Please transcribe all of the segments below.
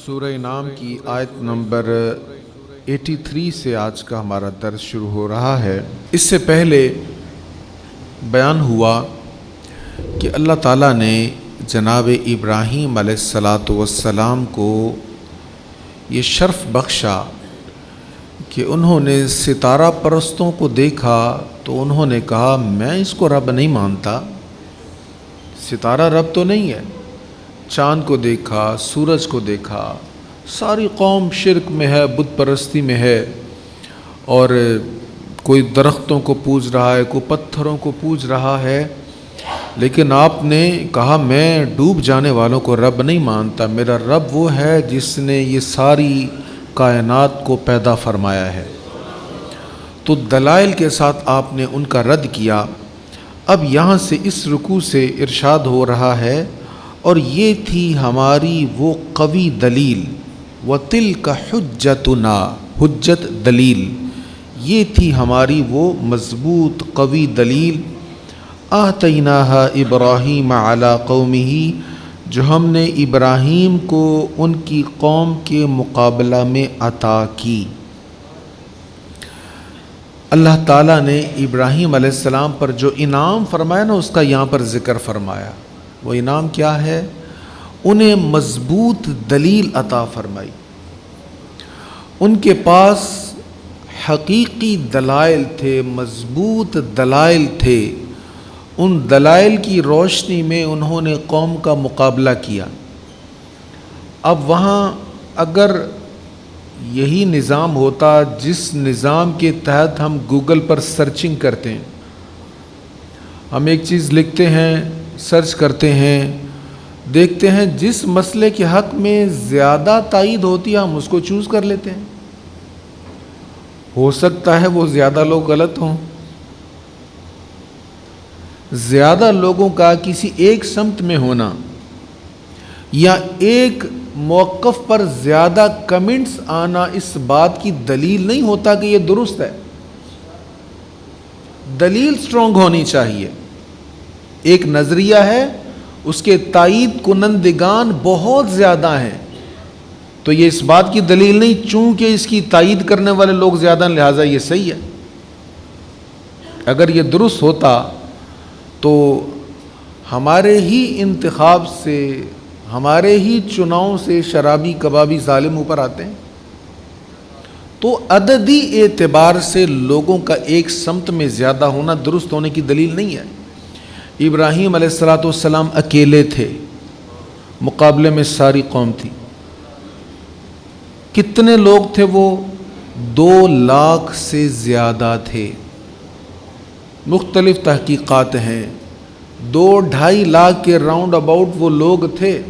سورہ انعام کی آیت نمبر 83 سے آج کا ہمارا درس شروع ہو رہا ہے۔ اس سے پہلے بیان ہوا کہ اللہ تعالیٰ نے جناب ابراہیم علیہ السلام کو یہ شرف بخشا کہ انہوں نے ستارہ پرستوں کو دیکھا تو انہوں نے کہا میں اس کو رب نہیں مانتا، ستارہ رب تو نہیں ہے۔ چاند کو دیکھا، سورج کو دیکھا، ساری قوم شرک میں ہے، بت پرستی میں ہے، اور کوئی درختوں کو پوج رہا ہے، کوئی پتھروں کو پوج رہا ہے، لیکن آپ نے کہا میں ڈوب جانے والوں کو رب نہیں مانتا، میرا رب وہ ہے جس نے یہ ساری کائنات کو پیدا فرمایا ہے۔ تو دلائل کے ساتھ آپ نے ان کا رد کیا۔ اب یہاں سے اس رکوع سے ارشاد ہو رہا ہے اور یہ تھی ہماری وہ قوی دلیل، وَتِلْكَ حُجَّتُنَا، حجت دلیل، یہ تھی ہماری وہ مضبوط قوی دلیل، آتَيْنَاهَا إِبْرَاهِيمَ عَلَىٰ قَوْمِهِ، جو ہم نے ابراہیم کو ان کی قوم کے مقابلہ میں عطا کی۔ اللہ تعالیٰ نے ابراہیم علیہ السلام پر جو انعام فرمایا نا، اس کا یہاں پر ذکر فرمایا۔ وہ انعام کیا ہے؟ انہیں مضبوط دلیل عطا فرمائی۔ ان کے پاس حقیقی دلائل تھے، مضبوط دلائل تھے۔ ان دلائل کی روشنی میں انہوں نے قوم کا مقابلہ کیا۔ اب وہاں اگر یہی نظام ہوتا جس نظام کے تحت ہم گوگل پر سرچنگ کرتے ہیں، ہم ایک چیز لکھتے ہیں، سرچ کرتے ہیں، دیکھتے ہیں جس مسئلے کے حق میں زیادہ تائید ہوتی ہے ہم اس کو چوز کر لیتے ہیں۔ ہو سکتا ہے وہ زیادہ لوگ غلط ہوں، زیادہ لوگوں کا کسی ایک سمت میں ہونا یا ایک موقف پر زیادہ کمنٹس آنا اس بات کی دلیل نہیں ہوتا کہ یہ درست ہے۔ دلیل سٹرونگ ہونی چاہیے۔ ایک نظریہ ہے، اس کے تائید کنندگان بہت زیادہ ہیں، تو یہ اس بات کی دلیل نہیں چونکہ اس کی تائید کرنے والے لوگ زیادہ ہیں لہٰذا یہ صحیح ہے۔ اگر یہ درست ہوتا تو ہمارے ہی انتخاب سے، ہمارے ہی چناؤ سے شرابی کبابی ظالم اوپر آتے ہیں۔ تو عددی اعتبار سے لوگوں کا ایک سمت میں زیادہ ہونا درست ہونے کی دلیل نہیں ہے۔ ابراہیم علیہ السلام اکیلے تھے، مقابلے میں ساری قوم تھی۔ کتنے لوگ تھے وہ؟ 2 لاکھ سے زیادہ تھے۔ مختلف تحقیقات ہیں، 2-2.5 لاکھ کے راؤنڈ اباؤٹ وہ لوگ تھے۔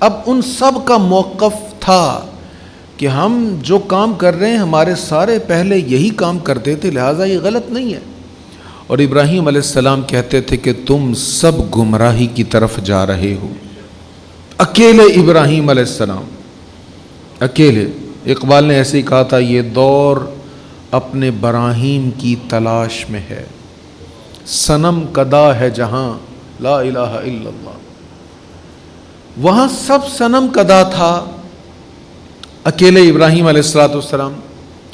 اب ان سب کا موقف تھا کہ ہم جو کام کر رہے ہیں ہمارے سارے پہلے یہی کام کرتے تھے لہٰذا یہ غلط نہیں ہے۔ اور ابراہیم علیہ السلام کہتے تھے کہ تم سب گمراہی کی طرف جا رہے ہو۔ اکیلے ابراہیم علیہ السلام، اکیلے۔ اقبال نے ایسے ہی کہا تھا، یہ دور اپنے براہیم کی تلاش میں ہے، صنم کدا ہے جہاں لا الہ الا اللہ۔ وہاں سب صنم کدا تھا، اکیلے ابراہیم علیہ السلام۔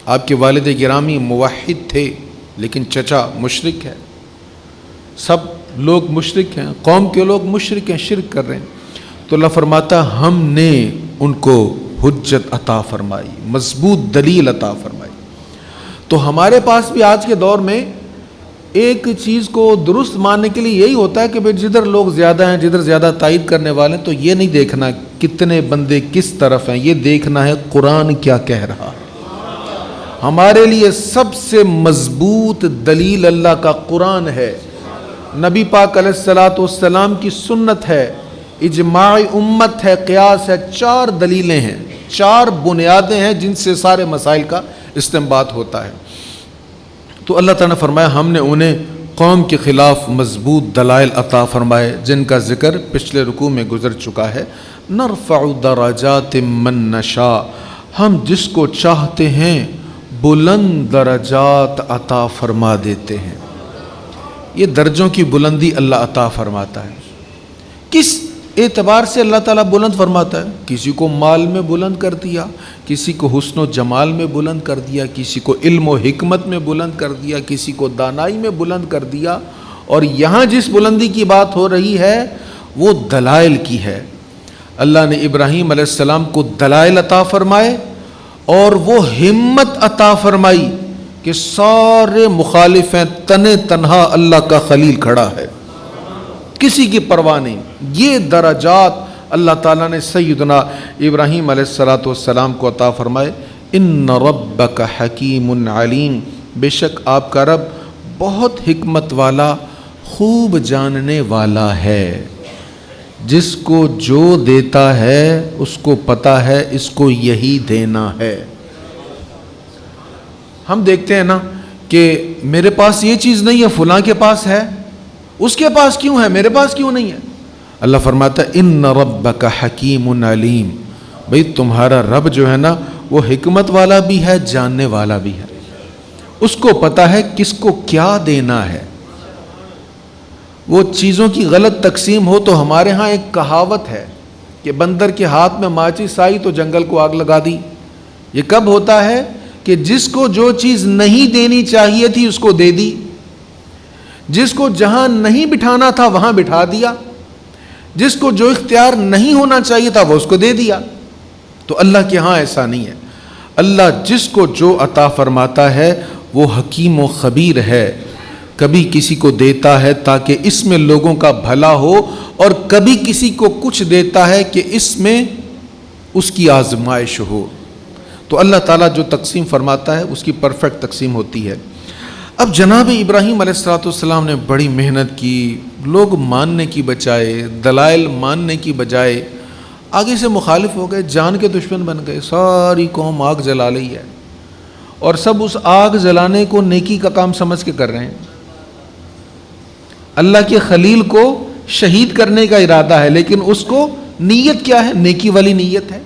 آپ کے والد گرامی موحد تھے لیکن چچا مشرک ہے، سب لوگ مشرک ہیں، قوم کے لوگ مشرک ہیں، شرک کر رہے ہیں۔ تو اللہ فرماتا ہم نے ان کو حجت عطا فرمائی، مضبوط دلیل عطا فرمائی۔ تو ہمارے پاس بھی آج کے دور میں ایک چیز کو درست ماننے کے لیے یہی ہوتا ہے کہ بھئی جدھر لوگ زیادہ ہیں، جدھر زیادہ تائید کرنے والے ہیں، تو یہ نہیں دیکھنا کتنے بندے کس طرف ہیں، یہ دیکھنا ہے قرآن کیا کہہ رہا ہے۔ ہمارے لیے سب سے مضبوط دلیل اللہ کا قرآن ہے، نبی پاک علیہ السلام کی سنت ہے، اجماع امت ہے، قیاس ہے۔ 4 دلیلیں ہیں، 4 بنیادیں ہیں جن سے سارے مسائل کا استنباط ہوتا ہے۔ تو اللہ تعالیٰ نے فرمایا ہم نے انہیں قوم کے خلاف مضبوط دلائل عطا فرمائے جن کا ذکر پچھلے رکوع میں گزر چکا ہے۔ نرفع درجات من نشاء، ہم جس کو چاہتے ہیں بلند درجات عطا فرما دیتے ہیں۔ یہ درجوں کی بلندی اللہ عطا فرماتا ہے۔ کس اعتبار سے اللہ تعالیٰ بلند فرماتا ہے. کسی کو مال میں بلند کر دیا، کسی کو حسن و جمال میں بلند کر دیا، کسی کو علم و حکمت میں بلند کر دیا، کسی کو دانائی میں بلند کر دیا. اور یہاں جس بلندی کی بات ہو رہی ہے وہ دلائل کی ہے. اللہ نے ابراہیم علیہ السلام کو دلائل عطا فرمائے اور وہ ہمت عطا فرمائی کہ سارے مخالف ہیں، تنے تنہا اللہ کا خلیل کھڑا ہے، کسی کی پرواہ نہیں. یہ درجات اللہ تعالیٰ نے سیدنا ابراہیم علیہ السلام کو عطا فرمائے. ان ربک حکیم علیم، بے شک آپ کا رب بہت حکمت والا، خوب جاننے والا ہے. جس کو جو دیتا ہے اس کو پتہ ہے اس کو یہی دینا ہے. ہم دیکھتے ہیں نا کہ میرے پاس یہ چیز نہیں ہے، فلاں کے پاس ہے، اس کے پاس کیوں ہے، میرے پاس کیوں نہیں ہے؟ اللہ فرماتا ہے ان ربک حکیم علیم، بھئی تمہارا رب جو ہے نا وہ حکمت والا بھی ہے، جاننے والا بھی ہے. اس کو پتہ ہے کس کو کیا دینا ہے. وہ چیزوں کی غلط تقسیم ہو تو ہمارے ہاں ایک کہاوت ہے کہ بندر کے ہاتھ میں ماچس آئی تو جنگل کو آگ لگا دی. یہ کب ہوتا ہے کہ جس کو جو چیز نہیں دینی چاہیے تھی اس کو دے دی، جس کو جہاں نہیں بٹھانا تھا وہاں بٹھا دیا، جس کو جو اختیار نہیں ہونا چاہیے تھا وہ اس کو دے دیا. تو اللہ کے ہاں ایسا نہیں ہے. اللہ جس کو جو عطا فرماتا ہے وہ حکیم و خبیر ہے. کبھی کسی کو دیتا ہے تاکہ اس میں لوگوں کا بھلا ہو، اور کبھی کسی کو کچھ دیتا ہے کہ اس میں اس کی آزمائش ہو. تو اللہ تعالیٰ جو تقسیم فرماتا ہے اس کی پرفیکٹ تقسیم ہوتی ہے. اب جناب ابراہیم علیہ السلام نے بڑی محنت کی، لوگ ماننے کی بجائے، دلائل ماننے کی بجائے آگے سے مخالف ہو گئے، جان کے دشمن بن گئے. ساری قوم آگ جلا رہی ہے اور سب اس آگ جلانے کو نیکی کا کام سمجھ کے کر رہے ہیں. اللہ کے خلیل کو شہید کرنے کا ارادہ ہے، لیکن اس کو نیت کیا ہے؟ نیکی والی نیت ہے.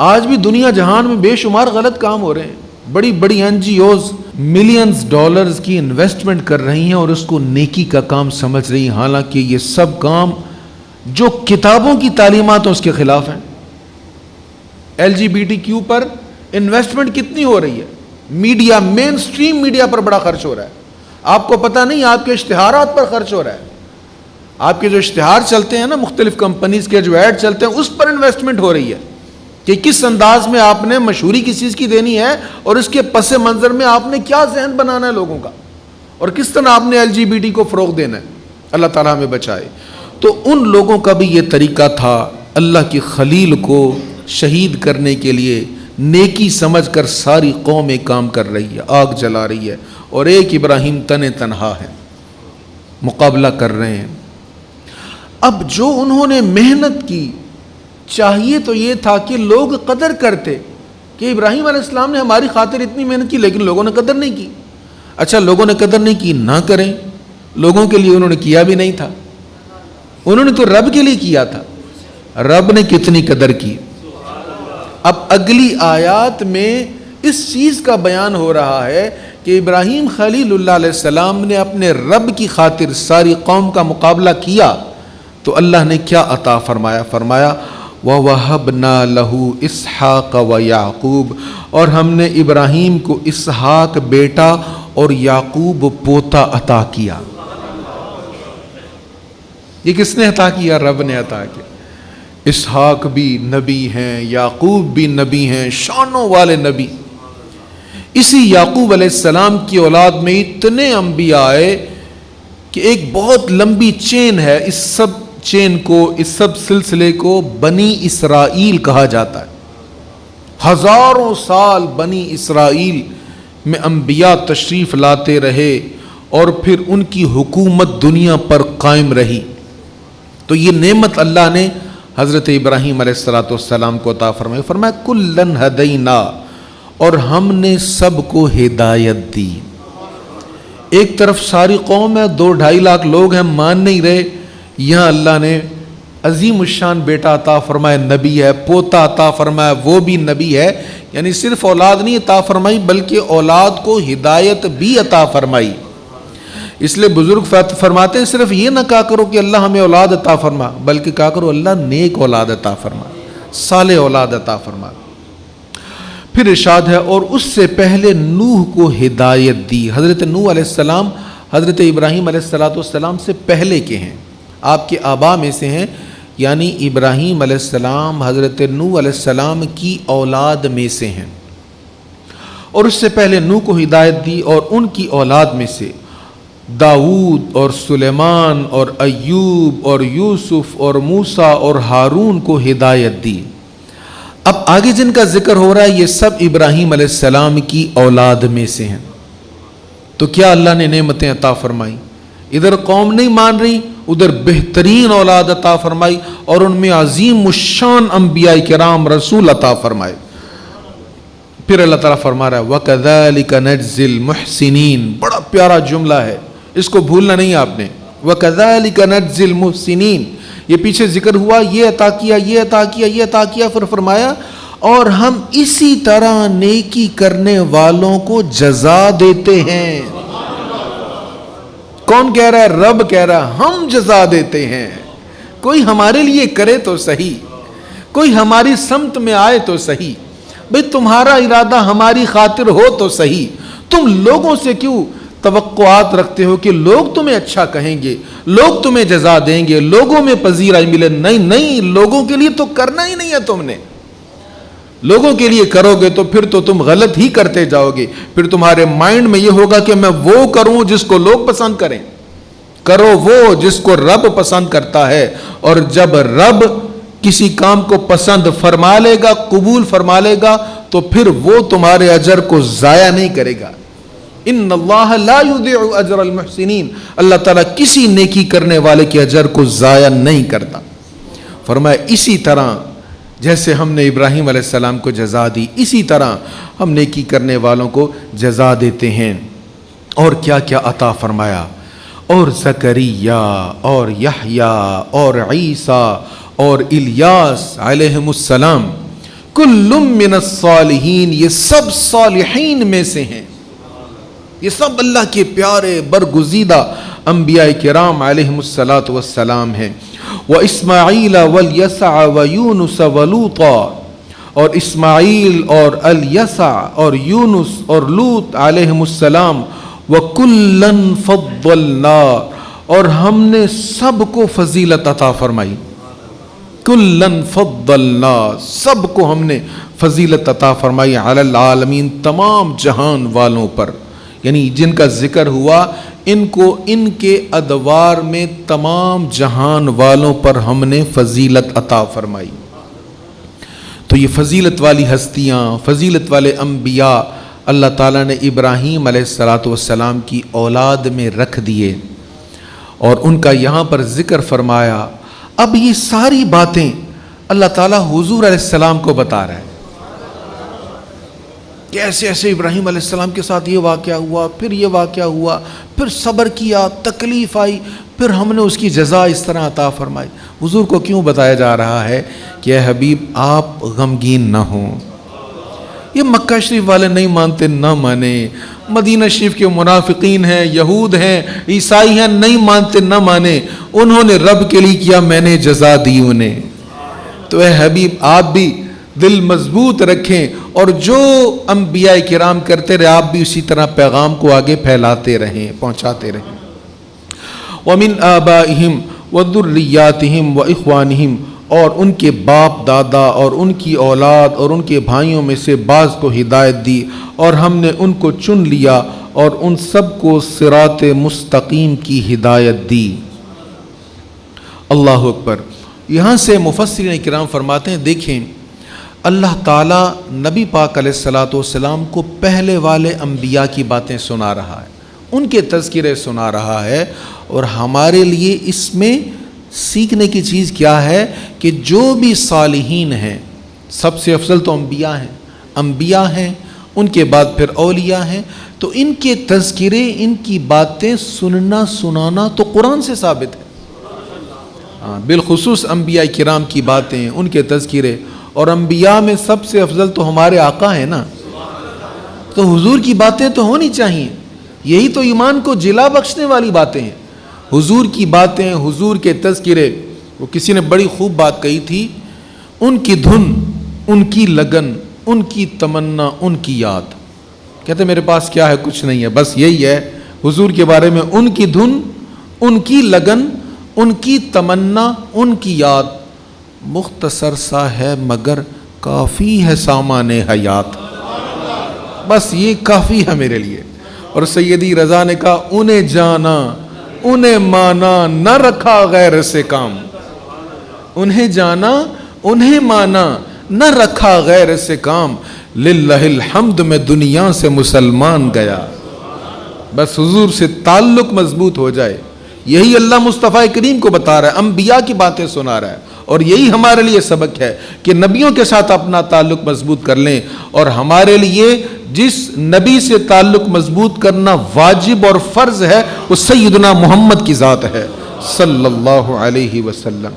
آج بھی دنیا جہان میں بے شمار غلط کام ہو رہے ہیں. بڑی بڑی NGOs millions dollars کی انویسٹمنٹ کر رہی ہیں اور اس کو نیکی کا کام سمجھ رہی ہیں، حالانکہ یہ سب کام جو کتابوں کی تعلیمات اس کے خلاف ہیں. LGBTQ پر انویسٹمنٹ کتنی ہو رہی ہے؟ میڈیا، مین سٹریم میڈیا پر بڑا خرچ ہو رہا ہے. آپ کو پتہ نہیں، آپ کے اشتہارات پر خرچ ہو رہا ہے. آپ کے جو اشتہار چلتے ہیں نا، مختلف کمپنیز کے جو ایڈ چلتے ہیں، اس پر انویسٹمنٹ ہو رہی ہے کہ کس انداز میں آپ نے مشہوری کس چیز کی دینی ہے اور اس کے پس منظر میں آپ نے کیا ذہن بنانا ہے لوگوں کا، اور کس طرح آپ نے LGBT کو فروغ دینا ہے. اللہ تعالیٰ ہمیں بچائے. تو ان لوگوں کا بھی یہ طریقہ تھا، اللہ کی خلیل کو شہید کرنے کے لیے نیکی سمجھ کر ساری قوم ایک کام کر رہی ہے، آگ جلا رہی ہے، اور ایک ابراہیم تنے تنہا ہے، مقابلہ کر رہے ہیں. اب جو انہوں نے محنت کی، چاہیے تو یہ تھا کہ لوگ قدر کرتے کہ ابراہیم علیہ السلام نے ہماری خاطر اتنی محنت کی، لیکن لوگوں نے قدر نہیں کی. اچھا، لوگوں نے قدر نہیں کی، نہ کریں. لوگوں کے لیے انہوں نے کیا بھی نہیں تھا، انہوں نے تو رب کے لیے کیا تھا. رب نے کتنی قدر کی. اب اگلی آیات میں اس چیز کا بیان ہو رہا ہے کہ ابراہیم خلیل اللہ علیہ السلام نے اپنے رب کی خاطر ساری قوم کا مقابلہ کیا تو اللہ نے کیا عطا فرمایا؟ فرمایا وَوَهَبْنَا لَهُ إِسْحَاقَ وَيَعْقُوبَ، اور ہم نے ابراہیم کو اسحاق بیٹا اور یعقوب پوتا عطا کیا. یہ کس نے عطا کیا؟ رب نے عطا کیا. اسحاق بھی نبی ہیں، یعقوب بھی نبی ہیں، شانوں والے نبی. اسی یعقوب علیہ السلام کی اولاد میں اتنے انبیاء آئے کہ ایک بہت لمبی چین ہے. اس سب چین کو، اس سب سلسلے کو بنی اسرائیل کہا جاتا ہے. ہزاروں سال بنی اسرائیل میں انبیاء تشریف لاتے رہے اور پھر ان کی حکومت دنیا پر قائم رہی. تو یہ نعمت اللہ نے حضرت ابراہیم علیہ السلام کو عطا فرمائی. فرمایا کلن ہدینا، اور ہم نے سب کو ہدایت دی. ایک طرف ساری قوم ہے، 2-2.5 لاکھ لوگ ہیں، مان نہیں رہے. یہاں اللہ نے عظیم الشان بیٹا عطا فرمایا، نبی ہے. پوتا عطا فرمایا، وہ بھی نبی ہے. یعنی صرف اولاد نہیں عطا فرمائی بلکہ اولاد کو ہدایت بھی عطا فرمائی. اس لیے بزرگ فرماتے ہیں صرف یہ نہ کہا کرو کہ اللہ ہمیں اولاد عطا فرما، بلکہ کہا کرو اللہ نیک اولاد عطا فرما، صالح اولاد عطا فرما۔ پھر ارشاد ہے اور اس سے پہلے نوح کو ہدایت دی۔ حضرت نوح علیہ السلام حضرت ابراہیم علیہ السلام سے پہلے کے ہیں، آپ کے آبا میں سے ہیں، یعنی ابراہیم علیہ السلام حضرت نوح علیہ السلام کی اولاد میں سے ہیں، اور اس سے پہلے نوح کو ہدایت دی، اور ان کی اولاد میں سے داؤد اور سلیمان اور ایوب اور یوسف اور موسیٰ اور ہارون کو ہدایت دی۔ اب آگے جن کا ذکر ہو رہا ہے یہ سب ابراہیم علیہ السلام کی اولاد میں سے ہیں۔ تو کیا اللہ نے نعمتیں عطا فرمائی؟ ادھر قوم نہیں مان رہی، ادھر بہترین اولاد عطا فرمائی، اور ان میں عظیم الشان انبیاء کرام رسول عطا فرمائے۔ پھر اللہ تعالیٰ فرما رہا ہے وَكَذَلِكَ نَجْزِي الْمُحْسِنِينَ، بڑا پیارا جملہ ہے، اس کو بھولنا نہیں آپ نے۔ وَكَذَلِكَ نَجْزِي الْمُحْسِنِينَ، یہ پیچھے ذکر ہوا، یہ عطا کیا، یہ عطا کیا، یہ عطا کیا، پھر فرمایا اور ہم اسی طرح نیکی کرنے والوں کو جزا دیتے ہیں۔ کون کہہ رہا ہے؟ رب کہہ رہا ہے ہم جزا دیتے ہیں۔ کوئی ہمارے لیے کرے تو صحیح، کوئی ہماری سمت میں آئے تو صحیح، بھئی تمہارا ارادہ ہماری خاطر ہو تو صحیح۔ تم لوگوں سے کیوں توقعات رکھتے ہو کہ لوگ تمہیں اچھا کہیں گے، لوگ تمہیں جزا دیں گے، لوگوں میں پذیرائی ملے؟ نہیں نہیں، لوگوں کے لیے تو کرنا ہی نہیں ہے تم نے۔ لوگوں کے لیے کرو گے تو پھر تو تم غلط ہی کرتے جاؤ گے، پھر تمہارے مائنڈ میں یہ ہوگا کہ میں وہ کروں جس کو لوگ پسند کریں۔ کرو وہ جس کو رب پسند کرتا ہے، اور جب رب کسی کام کو پسند فرما لے گا، قبول فرما لے گا، تو پھر وہ تمہارے اجر کو ضائع نہیں کرے گا۔ ان اللہ لا یضیع اجر المحسنین، اللہ تعالیٰ کسی نیکی کرنے والے کے اجر کو ضائع نہیں کرتا۔ فرمایا اسی طرح جیسے ہم نے ابراہیم علیہ السلام کو جزا دی، اسی طرح ہم نیکی کرنے والوں کو جزا دیتے ہیں۔ اور کیا کیا عطا فرمایا، اور زکریا اور یحییٰ اور عیسیٰ اور الیاس علیہم السلام، کل من الصالحین، یہ سب صالحین میں سے ہیں، یہ سب اللہ کے پیارے برگزیدہ انبیاء کرام علیہم السلام ہیں۔ وَإِسْمَاعِيلَ وَالْيَسَعَ وَيُونُسَ وَلُوطًا، اور اسماعیل اور الیسع اور یونس اور لوط علیہم السلام، وَكُلًّا فَضَّلْنَا، اور ہم نے سب کو فضیلت عطا فرمائی۔ کُلًّا فَضَّلْنَا، سب کو ہم نے فضیلت عطا فرمائی، علی العالمین، تمام جہان والوں پر، یعنی جن کا ذکر ہوا ان کو ان کے ادوار میں تمام جہان والوں پر ہم نے فضیلت عطا فرمائی۔ تو یہ فضیلت والی ہستیاں، فضیلت والے انبیاء اللہ تعالیٰ نے ابراہیم علیہ السلام کی اولاد میں رکھ دیے، اور ان کا یہاں پر ذکر فرمایا۔ اب یہ ساری باتیں اللہ تعالیٰ حضور علیہ السلام کو بتا رہا ہے کہ ایسے ایسے ابراہیم علیہ السلام کے ساتھ یہ واقعہ ہوا، پھر یہ واقعہ ہوا، پھر صبر کیا، تکلیف آئی، پھر ہم نے اس کی جزا اس طرح عطا فرمائی۔ حضور کو کیوں بتایا جا رہا ہے کہ اے حبیب آپ غمگین نہ ہوں۔ یہ مکہ شریف والے نہیں مانتے، نہ مانے، مدینہ شریف کے منافقین ہیں، یہود ہیں، عیسائی ہیں، نہیں مانتے، نہ مانے، انہوں نے رب کے لیے کیا، میں نے جزا دی انہیں۔ تو اے حبیب آپ بھی دل مضبوط رکھیں، اور جو انبیاء کرام کرتے رہے آپ بھی اسی طرح پیغام کو آگے پھیلاتے رہیں، پہنچاتے رہیں۔ وَمِنْ آبَائِهِمْ وَذُرِّيَّاتِهِمْ وَإِخْوَانِهِمْ، اور ان کے باپ دادا اور ان کی اولاد اور ان کے بھائیوں میں سے بعض کو ہدایت دی، اور ہم نے ان کو چن لیا اور ان سب کو صراط مستقیم کی ہدایت دی۔ اللہ اکبر۔ یہاں سے مفسرین کرام فرماتے ہیں دیکھیں اللہ تعالیٰ نبی پاک علیہ السلام کو پہلے والے انبیاء کی باتیں سنا رہا ہے، ان کے تذکرے سنا رہا ہے، اور ہمارے لیے اس میں سیکھنے کی چیز کیا ہے کہ جو بھی صالحین ہیں، سب سے افضل تو انبیاء ہیں، ان کے بعد پھر اولیاء ہیں، تو ان کے تذکرے، ان کی باتیں سننا سنانا تو قرآن سے ثابت ہے۔ بالخصوص انبیاء کرام کی باتیں، ان کے تذکرے، اور انبیاء میں سب سے افضل تو ہمارے آقا ہیں نا، تو حضور کی باتیں تو ہونی چاہیے۔ یہی تو ایمان کو جلا بخشنے والی باتیں ہیں، حضور کی باتیں، حضور کے تذکرے۔ وہ کسی نے بڑی خوب بات کہی تھی، ان کی دھن، ان کی لگن، ان کی تمنا، ان کی یاد۔ کہتے میرے پاس کیا ہے؟ کچھ نہیں ہے، بس یہی ہے حضور کے بارے میں، ان کی دھن، ان کی لگن، ان کی تمنا، ان کی یاد۔ مختصر سا ہے مگر کافی ہے سامان حیات، بس یہ کافی ہے میرے لیے۔ اور سیدی رضا نے کہا انہیں جانا، انہیں مانا، نہ رکھا غیر سے کام۔ انہیں جانا، انہیں مانا، نہ رکھا غیر سے کام، للہ الحمد میں دنیا سے مسلمان گیا۔ بس حضور سے تعلق مضبوط ہو جائے، یہی اللہ مصطفیٰ کریم کو بتا رہا ہے، انبیاء کی باتیں سنا رہا ہے، اور یہی ہمارے لیے سبق ہے کہ نبیوں کے ساتھ اپنا تعلق مضبوط کر لیں۔ اور ہمارے لیے جس نبی سے تعلق مضبوط کرنا واجب اور فرض ہے وہ سیدنا محمد کی ذات ہے صلی اللہ علیہ وسلم۔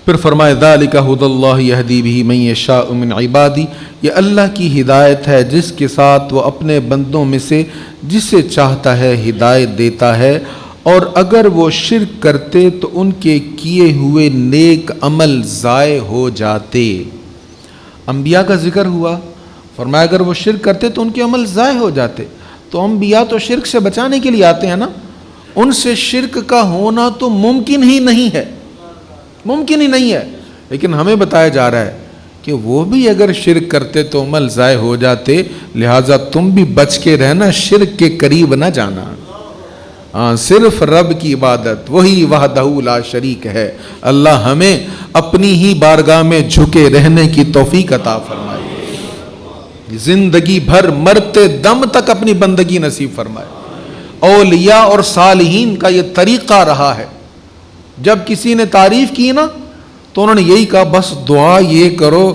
پھر فرمائے ذالک ھدی اللہ یہدی بہ من یشاء من عبادی، یہ اللہ کی ہدایت ہے جس کے ساتھ وہ اپنے بندوں میں سے جسے چاہتا ہے ہدایت دیتا ہے، اور اگر وہ شرک کرتے تو ان کے کیے ہوئے نیک عمل ضائع ہو جاتے۔ انبیاء کا ذکر ہوا، فرمایا اگر وہ شرک کرتے تو ان کے عمل ضائع ہو جاتے۔ تو انبیاء تو شرک سے بچانے کے لیے آتے ہیں نا، ان سے شرک کا ہونا تو ممکن ہی نہیں ہے، ممکن ہی نہیں ہے، لیکن ہمیں بتایا جا رہا ہے کہ وہ بھی اگر شرک کرتے تو عمل ضائع ہو جاتے، لہٰذا تم بھی بچ کے رہنا، شرک کے قریب نہ جانا۔ صرف رب کی عبادت، وہی وحدہ لا شریک ہے۔ اللہ ہمیں اپنی ہی بارگاہ میں جھکے رہنے کی توفیق عطا فرمائے، زندگی بھر مرتے دم تک اپنی بندگی نصیب فرمائے۔ اولیاء اور صالحین کا یہ طریقہ رہا ہے، جب کسی نے تعریف کی نا تو انہوں نے یہی کہا بس دعا یہ کرو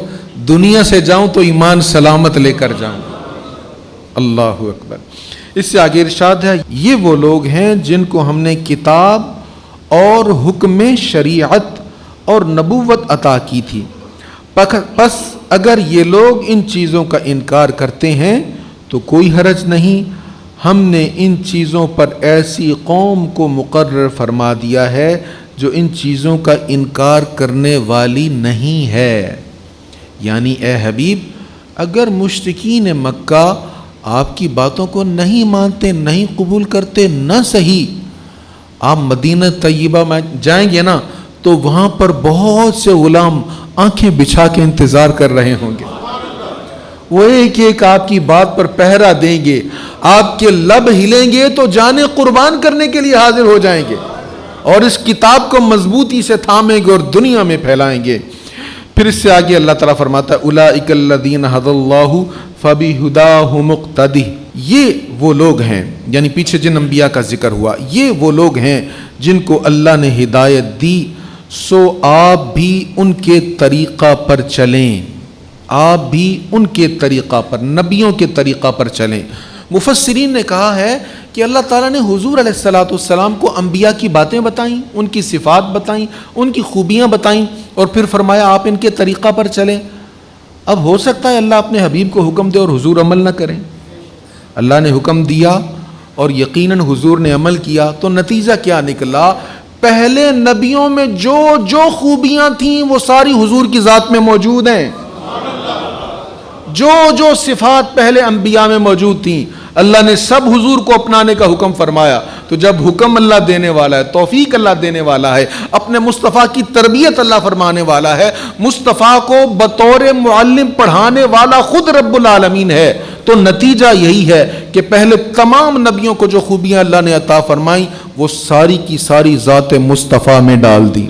دنیا سے جاؤں تو ایمان سلامت لے کر جاؤں۔ اللہ اکبر۔ اس سے آگے ارشاد ہے، یہ وہ لوگ ہیں جن کو ہم نے کتاب اور حکم شریعت اور نبوت عطا کی تھی، پس اگر یہ لوگ ان چیزوں کا انکار کرتے ہیں تو کوئی حرج نہیں، ہم نے ان چیزوں پر ایسی قوم کو مقرر فرما دیا ہے جو ان چیزوں کا انکار کرنے والی نہیں ہے۔ یعنی اے حبیب، اگر مشرکین مکہ آپ کی باتوں کو نہیں مانتے، نہیں قبول کرتے، نہ صحیح، آپ مدینہ طیبہ میں جائیں گے نا تو وہاں پر بہت سے غلام آنکھیں بچھا کے انتظار کر رہے ہوں گے، وہ ایک ایک آپ کی بات پر پہرا دیں گے، آپ کے لب ہلیں گے تو جانیں قربان کرنے کے لیے حاضر ہو جائیں گے، اور اس کتاب کو مضبوطی سے تھامیں گے اور دنیا میں پھیلائیں گے۔ پھر اس سے آگے اللہ تعالیٰ فرماتا ہے اولئک الذین ھدی اللہ فبہداہ مقتدی، یہ وہ لوگ ہیں، یعنی پیچھے جن انبیاء کا ذکر ہوا، یہ وہ لوگ ہیں جن کو اللہ نے ہدایت دی، سو آپ بھی ان کے طریقہ پر چلیں، آپ بھی ان کے طریقہ پر، نبیوں کے طریقہ پر چلیں۔ مفسرین نے کہا ہے کہ اللہ تعالیٰ نے حضور علیہ السلام کو انبیاء کی باتیں بتائیں، ان کی صفات بتائیں، ان کی خوبیاں بتائیں، اور پھر فرمایا آپ ان کے طریقہ پر چلیں۔ اب ہو سکتا ہے اللہ اپنے حبیب کو حکم دے اور حضور عمل نہ کریں، اللہ نے حکم دیا اور یقیناً حضور نے عمل کیا، تو نتیجہ کیا نکلا؟ پہلے نبیوں میں جو جو خوبیاں تھیں وہ ساری حضور کی ذات میں موجود ہیں، جو جو صفات پہلے انبیاء میں موجود تھیں اللہ نے سب حضور کو اپنانے کا حکم فرمایا۔ تو جب حکم اللہ دینے والا ہے، توفیق اللہ دینے والا ہے، اپنے مصطفیٰ کی تربیت اللہ فرمانے والا ہے، مصطفیٰ کو بطور معلم پڑھانے والا خود رب العالمین ہے، تو نتیجہ یہی ہے کہ پہلے تمام نبیوں کو جو خوبیاں اللہ نے عطا فرمائیں وہ ساری کی ساری ذات مصطفیٰ میں ڈال دی۔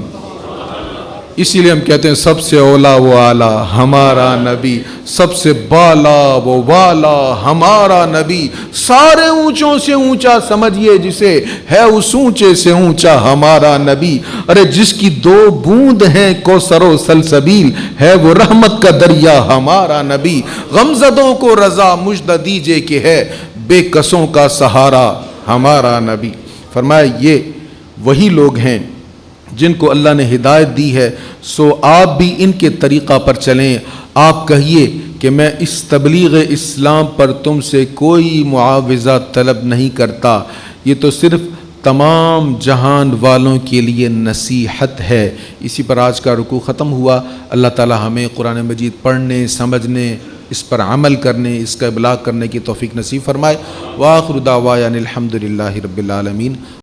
اسی لیے ہم کہتے ہیں سب سے اولا وہ اعلیٰ ہمارا نبی، سب سے بالا وہ والا ہمارا نبی، سارے اونچوں سے اونچا سمجھیے جسے، ہے اس اونچے سے اونچا ہمارا نبی۔ ارے جس کی 2 بوند ہیں کوثر و سلسبیل، ہے وہ رحمت کا دریا ہمارا نبی۔ غمزدوں کو رضا مجدہ دیجئے کہ ہے بے کسوں کا سہارا ہمارا نبی۔ فرمایا یہ وہی لوگ ہیں جن کو اللہ نے ہدایت دی ہے، سو آپ بھی ان کے طریقہ پر چلیں۔ آپ کہیے کہ میں اس تبلیغ اسلام پر تم سے کوئی معاوضہ طلب نہیں کرتا، یہ تو صرف تمام جہان والوں کے لیے نصیحت ہے۔ اسی پر آج کا رکوع ختم ہوا۔ اللہ تعالی ہمیں قرآن مجید پڑھنے، سمجھنے، اس پر عمل کرنے، اس کا ابلاغ کرنے کی توفیق نصیب فرمائے۔ وآخر دعوانا الحمد للہ رب العالمین۔